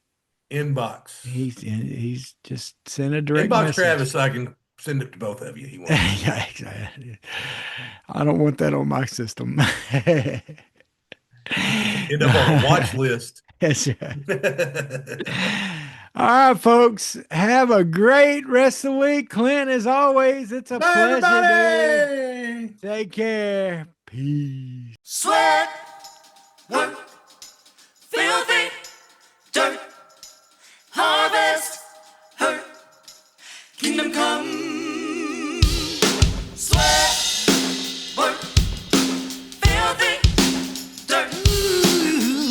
inbox. He's just sent a direct inbox message. Travis, so I can send it to both of you. He wants. Yeah, exactly. I don't want that on my system. End up on a watch list. That's right. All right, folks. Have a great rest of the week. Clint, as always, it's a Bye, pleasure, dude. everybody. Take care. Peace. Sweat, work, filthy, dirt, harvest, hurt, kingdom come. Sweat, work, filthy, dirt,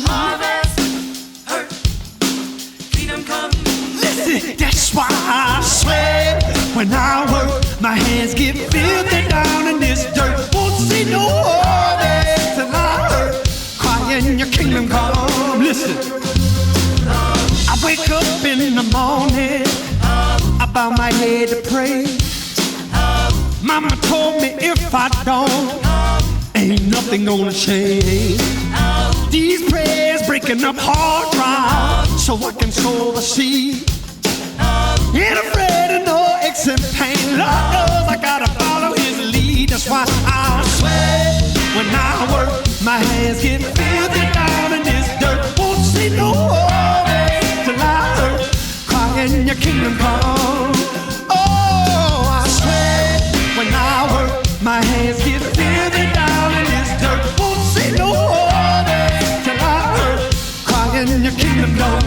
harvest, hurt, kingdom come. Listen, that's why I sweat when I work. My hands get filthy down in this dirt. Won't see no harvest till I hurt. Crying your kingdom come. Listen, I wake up in the morning, I bow my head to pray. Mama told me if I don't, ain't nothing gonna change. These prayers breaking up hard drive so I can sow the seed. Ain't afraid of no aches and pain. Lord knows I gotta follow his lead. That's why I sweat when I work. My hands get filthy down in this dirt. Won't see no harvest till I hurt. Crying your kingdom come. Oh, I sweat when I work. My hands get filthy down in this dirt. Won't see no harvest till I hurt. Crying your kingdom come.